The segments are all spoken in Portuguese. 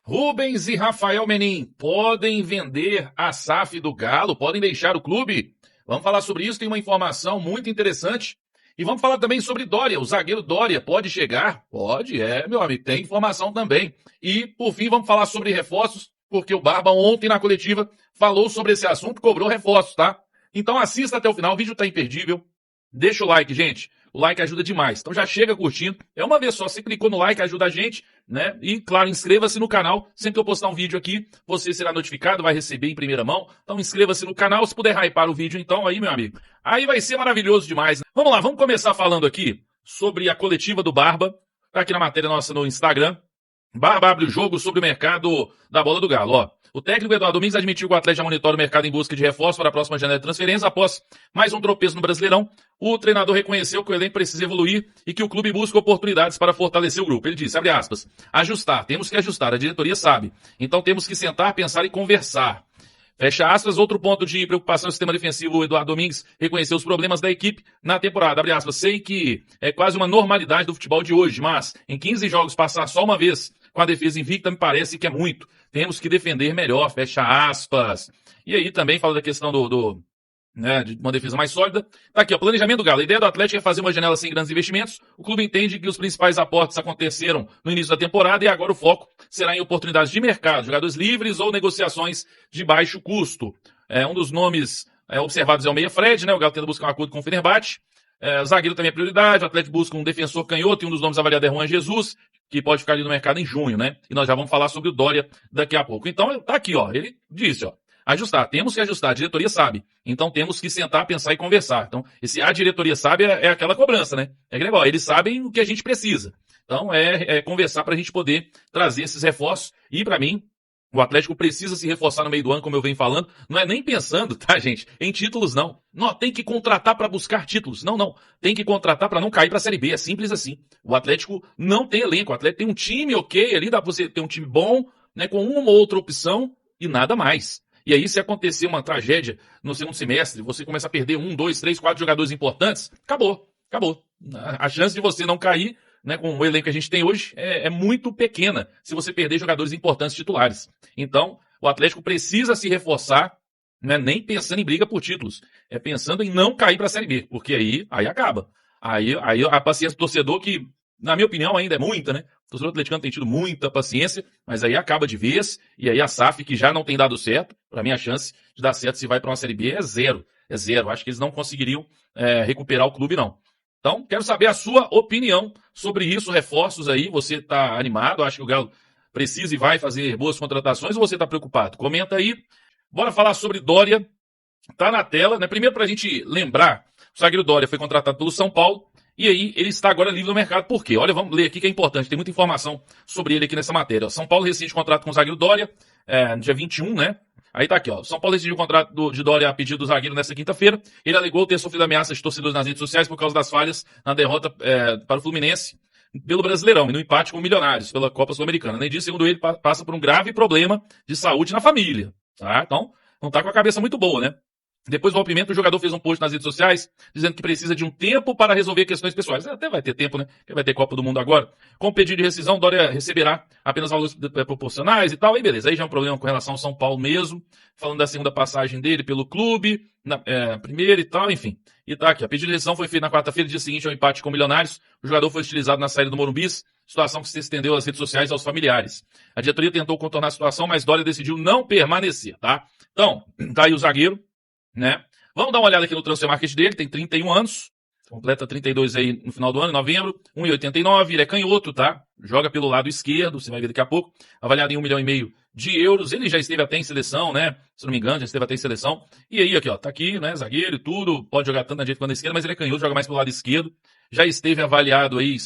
Rubens e Rafael Menin podem vender a SAF do Galo? Podem deixar o clube? Vamos falar sobre isso, tem uma informação muito interessante. E vamos falar também sobre Dória, o zagueiro Dória. Pode chegar? Pode, meu amigo, tem informação também. E, por fim, vamos falar sobre reforços, porque o Barba ontem na coletiva falou sobre esse assunto, cobrou reforços, tá? Então assista até o final, o vídeo tá imperdível. Deixa o like, gente. O like ajuda demais. Então já chega curtindo. É uma vez só. Você clicou no like, ajuda a gente, né? E, claro, inscreva-se no canal. Sempre que eu postar um vídeo aqui, você será notificado, vai receber em primeira mão. Então inscreva-se no canal. Se puder hypar o vídeo, então, aí, meu amigo. Aí vai ser maravilhoso demais, né? Vamos lá, vamos começar falando aqui sobre a coletiva do Barba. Tá aqui na matéria nossa no Instagram. Barba abre o jogo sobre o mercado da bola do Galo, ó. O técnico Eduardo Domingues admitiu que o Atlético já monitora o mercado em busca de reforço para a próxima janela de transferência. Após mais um tropeço no Brasileirão, o treinador reconheceu que o elenco precisa evoluir e que o clube busca oportunidades para fortalecer o grupo. Ele disse, abre aspas, ajustar, temos que ajustar, a diretoria sabe. Então temos que sentar, pensar e conversar. Fecha aspas, outro ponto de preocupação no sistema defensivo, o Eduardo Domingues reconheceu os problemas da equipe na temporada. Abre aspas, sei que é quase uma normalidade do futebol de hoje, mas em 15 jogos passar só uma vez com a defesa invicta me parece que é muito. Temos que defender melhor, fecha aspas. E aí também fala da questão de uma defesa mais sólida. Tá aqui, ó, planejamento do Galo. A ideia do Atlético é fazer uma janela sem grandes investimentos. O clube entende que os principais aportes aconteceram no início da temporada e agora o foco será em oportunidades de mercado, jogadores livres ou negociações de baixo custo. Um dos nomes observados é o Meia Fred, né? O Galo tenta buscar um acordo com o Fenerbahçe. O zagueiro também é prioridade. O Atlético busca um defensor canhoto e um dos nomes avaliados é Juan Jesus, que pode ficar ali no mercado em junho, né? E nós já vamos falar sobre o Dória daqui a pouco. Então, tá aqui, ó. Ele disse, ó. Ajustar, temos que ajustar, a diretoria sabe. Então temos que sentar, pensar e conversar. Então, a diretoria sabe é aquela cobrança, né? Eles sabem o que a gente precisa. Então, conversar para a gente poder trazer esses reforços. E, para mim, o Atlético precisa se reforçar no meio do ano, como eu venho falando. Não é nem pensando, tá, gente? Em títulos, não. Não, tem que contratar para buscar títulos. Não. Tem que contratar para não cair para a Série B. É simples assim. O Atlético não tem elenco. O Atlético tem um time ok ali, dá para você ter um time bom, né, com uma ou outra opção e nada mais. E aí, se acontecer uma tragédia no segundo semestre, você começa a perder 1, 2, 3, 4 jogadores importantes, acabou. A chance de você não cair, né, com o elenco que a gente tem hoje é muito pequena se você perder jogadores importantes titulares. Então, o Atlético precisa se reforçar, né, nem pensando em briga por títulos, pensando em não cair para a Série B, porque aí acaba. Aí a paciência do torcedor, que, na minha opinião, ainda é muita, né? O torcedor atleticano tem tido muita paciência, mas aí acaba de vez, e aí a SAF, que já não tem dado certo, para mim a chance de dar certo se vai para uma Série B é zero. Acho que eles não conseguiriam recuperar o clube, não. Então, quero saber a sua opinião sobre isso, reforços aí, você está animado, acha que o Galo precisa e vai fazer boas contratações, ou você está preocupado? Comenta aí. Bora falar sobre Dória, tá na tela, né? Primeiro, para a gente lembrar, o zagueiro Dória foi contratado pelo São Paulo, e aí ele está agora livre no mercado. Por quê? Olha, vamos ler aqui que é importante, tem muita informação sobre ele aqui nessa matéria. São Paulo rescinde o contrato com o zagueiro Dória, no dia 21, né? Aí tá aqui, ó. São Paulo rescindiu o contrato de Dória a pedido do zagueiro nesta quinta-feira. Ele alegou ter sofrido ameaças de torcedores nas redes sociais por causa das falhas na derrota para o Fluminense pelo Brasileirão e no empate com o Milionários pela Copa Sul-Americana. Além disso, segundo ele, passa por um grave problema de saúde na família, tá? Então, não tá com a cabeça muito boa, né? Depois do rompimento, o jogador fez um post nas redes sociais dizendo que precisa de um tempo para resolver questões pessoais. Até vai ter tempo, né? Porque vai ter Copa do Mundo agora. Com o pedido de rescisão, Dória receberá apenas valores proporcionais e tal. Aí beleza, aí já é um problema com relação ao São Paulo mesmo. Falando da segunda passagem dele pelo clube, primeira e tal, enfim. E tá aqui, a pedido de rescisão foi feito na quarta-feira, dia seguinte ao empate com o Milionários. O jogador foi utilizado na saída do Morumbi, situação que se estendeu às redes sociais e aos familiares. A diretoria tentou contornar a situação, mas Dória decidiu não permanecer, tá? Então, tá aí o zagueiro, né? Vamos dar uma olhada aqui no transfer market dele, tem 31 anos, completa 32 aí no final do ano, em novembro, 1,89, ele é canhoto, tá? Joga pelo lado esquerdo, você vai ver daqui a pouco, avaliado em 1,5 milhão de euros, ele já esteve até em seleção, né? Se não me engano, já esteve até em seleção. E aí, aqui, ó, tá aqui, né, zagueiro e tudo, pode jogar tanto na direita quanto na esquerda, mas ele é canhoto, joga mais pelo lado esquerdo, já esteve avaliado aí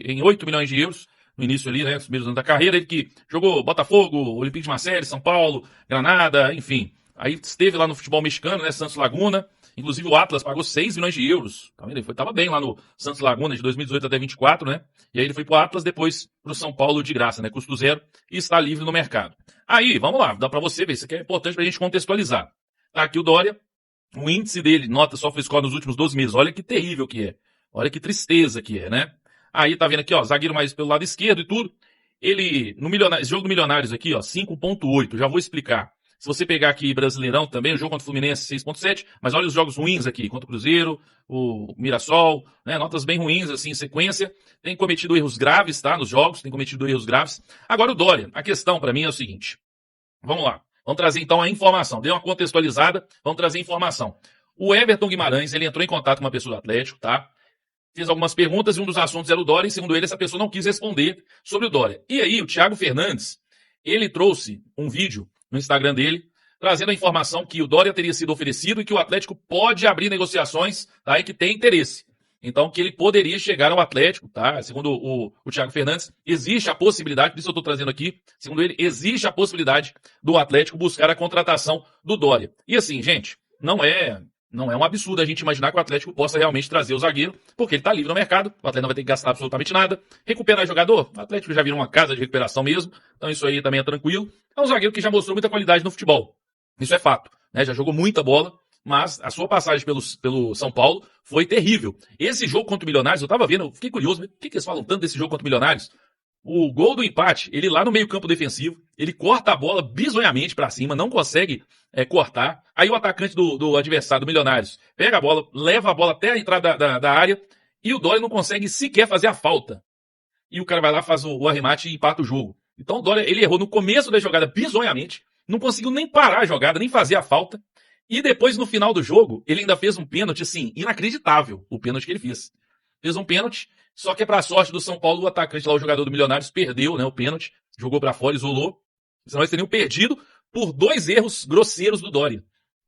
em 8 milhões de euros, no início ali, né, nos primeiros anos da carreira, ele que jogou Botafogo, Olympique de Marseille, São Paulo, Granada, enfim. Aí esteve lá no futebol mexicano, né, Santos Laguna. Inclusive o Atlas pagou 6 milhões de euros. Tá vendo? Ele tava bem lá no Santos Laguna de 2018 até 24, né? E aí ele foi pro Atlas, depois pro São Paulo de graça, né? Custo zero, e está livre no mercado. Aí, vamos lá, dá pra você ver. Isso aqui é importante pra gente contextualizar. Tá aqui o Dória. O índice dele, nota SofaScore nos últimos 12 meses. Olha que terrível que é. Olha que tristeza que é, né? Aí tá vendo aqui, ó, zagueiro mais pelo lado esquerdo e tudo. esse jogo do Milionários aqui, ó, 5.8, já vou explicar. Se você pegar aqui Brasileirão também, o jogo contra o Fluminense 6.7, mas olha os jogos ruins aqui, contra o Cruzeiro, o Mirassol, né, notas bem ruins assim em sequência, tem cometido erros graves, tá, nos jogos, tem cometido erros graves. Agora o Dória, a questão pra mim é o seguinte, vamos lá, vamos trazer então a informação, deu uma contextualizada, vamos trazer a informação. O Everton Guimarães, ele entrou em contato com uma pessoa do Atlético, tá? Fez algumas perguntas e um dos assuntos era o Dória e segundo ele essa pessoa não quis responder sobre o Dória. E aí o Thiago Fernandes, ele trouxe um vídeo no Instagram dele, trazendo a informação que o Dória teria sido oferecido e que o Atlético pode abrir negociações, tá? E que tem interesse. Então, que ele poderia chegar ao Atlético, tá? Segundo o Thiago Fernandes, existe a possibilidade, por isso eu estou trazendo aqui, segundo ele, existe a possibilidade do Atlético buscar a contratação do Dória. E assim, gente, não é um absurdo a gente imaginar que o Atlético possa realmente trazer o zagueiro, porque ele está livre no mercado, o Atlético não vai ter que gastar absolutamente nada. Recuperar jogador, o Atlético já virou uma casa de recuperação mesmo, então isso aí também é tranquilo. É um zagueiro que já mostrou muita qualidade no futebol, isso é fato, né? Já jogou muita bola, mas a sua passagem pelo São Paulo foi terrível. Esse jogo contra o Milionários, eu tava vendo, eu fiquei curioso, por que eles falam tanto desse jogo contra o Milionários? O gol do empate, ele lá no meio campo defensivo, ele corta a bola bizonhamente pra cima, não consegue cortar. Aí o atacante do adversário, do Milionários, pega a bola, leva a bola até a entrada da área e o Dória não consegue sequer fazer a falta. E o cara vai lá, faz o arremate e empata o jogo. Então o Dória, ele errou no começo da jogada bizonhamente, não conseguiu nem parar a jogada, nem fazer a falta. E depois, no final do jogo, ele ainda fez um pênalti, assim, inacreditável, o pênalti que ele fez. Fez um pênalti, só que pra sorte do São Paulo, o atacante lá, o jogador do Milionários, perdeu, né, o pênalti, jogou pra fora, isolou. Senão eles teriam perdido por 2 erros grosseiros do Dória.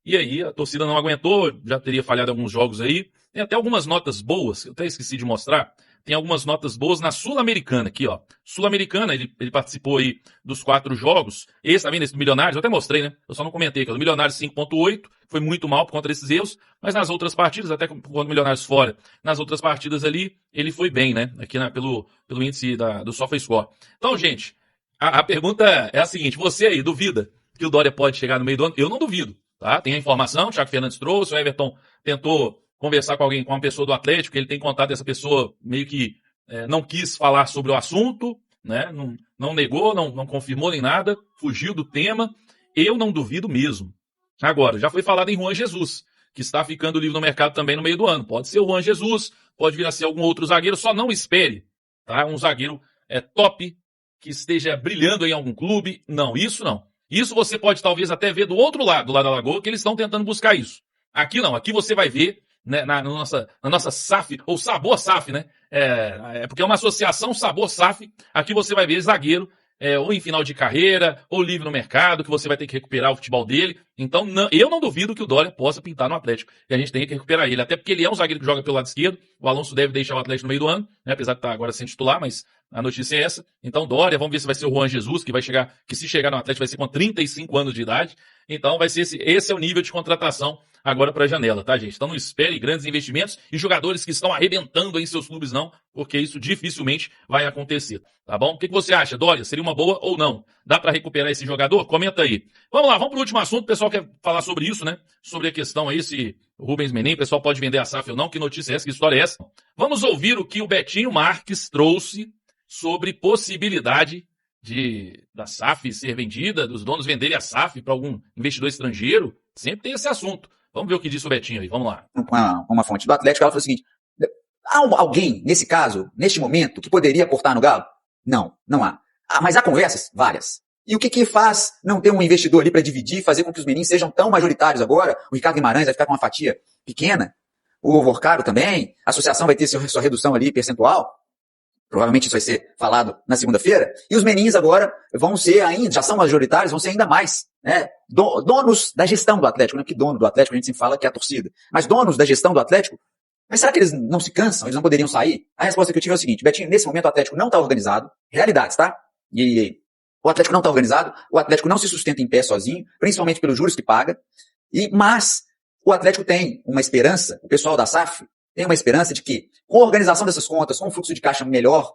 E aí, a torcida não aguentou, já teria falhado alguns jogos aí. Tem até algumas notas boas, eu até esqueci de mostrar. Tem algumas notas boas na Sul-Americana aqui, ó. Sul-Americana, ele participou aí dos 4 jogos. Esse também, nesse do Milionários, eu até mostrei, né? Eu só não comentei, que é o do Milionários 5.8, foi muito mal por conta desses erros, mas nas outras partidas, até por conta do Milionários fora, nas outras partidas ali, ele foi bem, né? Aqui pelo índice do SofaScore. Então, gente, a pergunta é a seguinte, você aí duvida que o Dória pode chegar no meio do ano? Eu não duvido, tá? Tem a informação, o Thiago Fernandes trouxe, o Everton tentou conversar com alguém, com uma pessoa do Atlético, ele tem contato dessa pessoa meio que não quis falar sobre o assunto, né? Não negou, não confirmou nem nada, fugiu do tema. Eu não duvido mesmo. Agora, já foi falado em Juan Jesus, que está ficando livre no mercado também no meio do ano. Pode ser o Juan Jesus, pode vir a ser algum outro zagueiro, só não espere, tá? Um zagueiro top, que esteja brilhando em algum clube. Não, isso não. Isso você pode talvez até ver do outro lado, do lado da Lagoa, que eles estão tentando buscar isso. Aqui não, aqui você vai ver, né, na nossa SAF, ou Sabor SAF, né? Porque é uma associação Sabor SAF. Aqui você vai ver zagueiro, ou em final de carreira, ou livre no mercado, que você vai ter que recuperar o futebol dele. Então, eu não duvido que o Dória possa pintar no Atlético. E a gente tem que recuperar ele. Até porque ele é um zagueiro que joga pelo lado esquerdo. O Alonso deve deixar o Atlético no meio do ano, né? Apesar de estar agora sem titular, mas a notícia é essa. Então, Dória, vamos ver se vai ser o Juan Jesus, que se chegar no Atlético vai ser com 35 anos de idade. Então, vai ser esse é o nível de contratação agora para a janela, tá, gente? Então não espere grandes investimentos e jogadores que estão arrebentando em seus clubes, não, porque isso dificilmente vai acontecer, tá bom? O que você acha, Dória? Seria uma boa ou não? Dá para recuperar esse jogador? Comenta aí. Vamos lá, vamos pro último assunto. O pessoal quer falar sobre isso, né? Sobre a questão aí se o Rubens Menem, o pessoal pode vender a SAF ou não. Que notícia é essa? Que história é essa? Vamos ouvir o que o Betinho Marques trouxe sobre possibilidade da SAF ser vendida, dos donos venderem a SAF para algum investidor estrangeiro. Sempre tem esse assunto. Vamos ver o que disse o Betinho aí, vamos lá. Uma fonte do Atlético, ela falou o seguinte, há alguém, nesse caso, neste momento, que poderia aportar no Galo? Não há. Mas há conversas? Várias. E o que faz não ter um investidor ali para dividir, fazer com que os meninos sejam tão majoritários agora? O Ricardo Guimarães vai ficar com uma fatia pequena, o Vorcaro também, a associação vai ter sua redução ali percentual, provavelmente isso vai ser falado na segunda-feira, e os meninos agora vão ser ainda, já são majoritários, vão ser ainda mais, né, donos da gestão do Atlético, né, porque dono do Atlético a gente sempre fala que é a torcida, mas donos da gestão do Atlético. Mas será que eles não se cansam? Eles não poderiam sair? A resposta que eu tive é o seguinte, Betinho, nesse momento o Atlético não está organizado, realidades, tá? E o Atlético não está organizado, o Atlético não se sustenta em pé sozinho, principalmente pelos juros que paga, mas o Atlético tem uma esperança, o pessoal da SAF tem uma esperança de que, com a organização dessas contas, com o fluxo de caixa melhor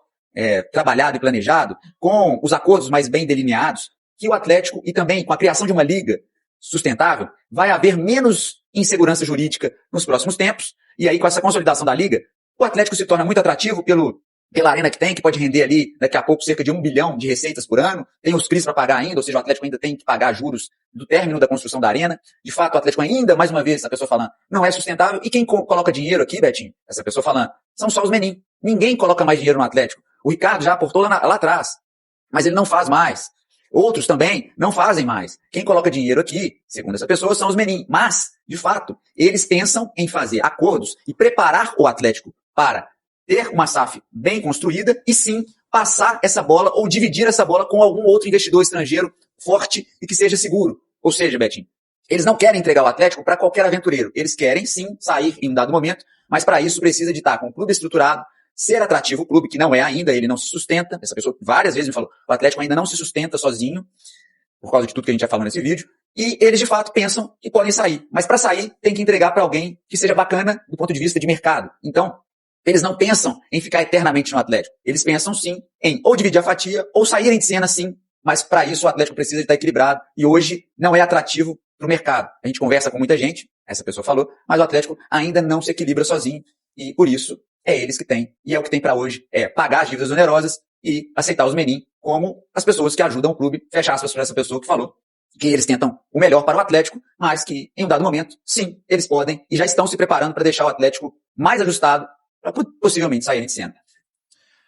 trabalhado e planejado, com os acordos mais bem delineados, que o Atlético, e também com a criação de uma liga sustentável, vai haver menos insegurança jurídica nos próximos tempos, e aí com essa consolidação da liga, o Atlético se torna muito atrativo pelo pela arena que tem, que pode render ali daqui a pouco cerca de 1 bilhão de receitas por ano, tem os CRIs para pagar ainda, ou seja, o Atlético ainda tem que pagar juros do término da construção da arena. De fato, o Atlético ainda, mais uma vez, a pessoa falando, não é sustentável. E quem coloca dinheiro aqui, Betinho, essa pessoa falando, são só os menin. Ninguém coloca mais dinheiro no Atlético. O Ricardo já aportou lá atrás, mas ele não faz mais. Outros também não fazem mais. Quem coloca dinheiro aqui, segundo essa pessoa, são os menin. Mas, de fato, eles pensam em fazer acordos e preparar o Atlético para ter uma SAF bem construída e sim passar essa bola ou dividir essa bola com algum outro investidor estrangeiro forte e que seja seguro. Ou seja, Betinho, eles não querem entregar o Atlético para qualquer aventureiro. Eles querem sim sair em um dado momento, mas para isso precisa de estar com o clube estruturado, ser atrativo o clube, que não é ainda, ele não se sustenta. Essa pessoa várias vezes me falou, o Atlético ainda não se sustenta sozinho, por causa de tudo que a gente já falou nesse vídeo, e eles de fato pensam que podem sair. Mas para sair, tem que entregar para alguém que seja bacana do ponto de vista de mercado. Então, eles não pensam em ficar eternamente no Atlético. Eles pensam sim em ou dividir a fatia ou saírem de cena sim, mas para isso o Atlético precisa de estar equilibrado e hoje não é atrativo para o mercado. A gente conversa com muita gente, essa pessoa falou, mas o Atlético ainda não se equilibra sozinho e por isso é eles que têm. E é o que tem para hoje, é pagar as dívidas onerosas e aceitar os menin como as pessoas que ajudam o clube, fecha aspas para essa pessoa que falou que eles tentam o melhor para o Atlético, mas que em um dado momento, sim, eles podem e já estão se preparando para deixar o Atlético mais ajustado para possivelmente sair de cena.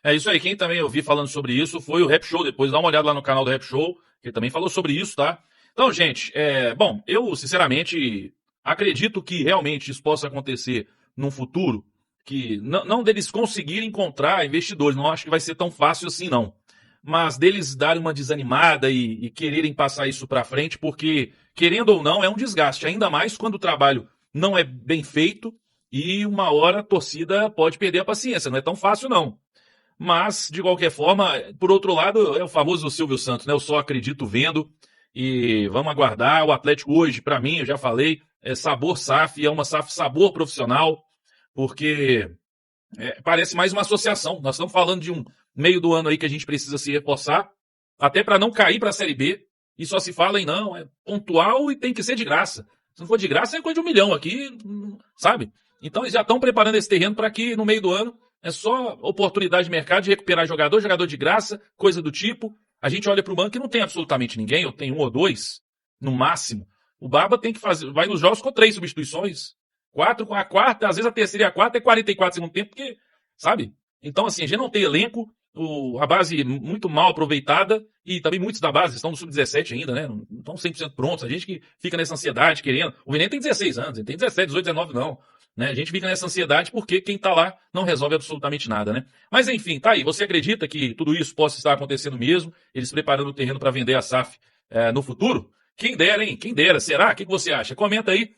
É isso aí, quem também eu vi falando sobre isso foi o Rap Show, depois dá uma olhada lá no canal do Rap Show, que ele também falou sobre isso, tá? Então, gente, bom, eu sinceramente acredito que realmente isso possa acontecer num futuro, que não deles conseguirem encontrar investidores, não acho que vai ser tão fácil assim não, mas deles darem uma desanimada e quererem passar isso para frente, porque querendo ou não é um desgaste, ainda mais quando o trabalho não é bem feito, e uma hora a torcida pode perder a paciência, não é tão fácil não. Mas, de qualquer forma, por outro lado, é o famoso Silvio Santos, né? Eu só acredito vendo e vamos aguardar. O Atlético hoje, para mim, eu já falei, é sabor SAF, é uma SAF sabor profissional, porque parece mais uma associação. Nós estamos falando de um meio do ano aí que a gente precisa se reforçar, até para não cair para a Série B, e só se fala em não, é pontual e tem que ser de graça. Se não for de graça, é coisa de 1 milhão aqui, sabe? Então eles já estão preparando esse terreno para que no meio do ano é só oportunidade de mercado de recuperar jogador de graça, coisa do tipo. A gente olha para o banco e não tem absolutamente ninguém, eu tenho 1 ou 2, no máximo. O Barba tem que fazer, vai nos jogos com 3 substituições, 4 com a quarta, às vezes a terceira e a quarta é 44 segundo tempo, porque, sabe? Então assim, a gente não tem elenco, a base muito mal aproveitada e também muitos da base estão no sub-17 ainda, né? Não estão 100% prontos. A gente que fica nessa ansiedade querendo. O Veneno tem 16 anos, ele tem 17, 18, 19 não. Né? A gente fica nessa ansiedade porque quem tá lá não resolve absolutamente nada, né? Mas enfim, tá aí. Você acredita que tudo isso possa estar acontecendo mesmo? Eles preparando o terreno para vender a SAF no futuro? Quem dera, hein? Quem dera. Será? O que você acha? Comenta aí.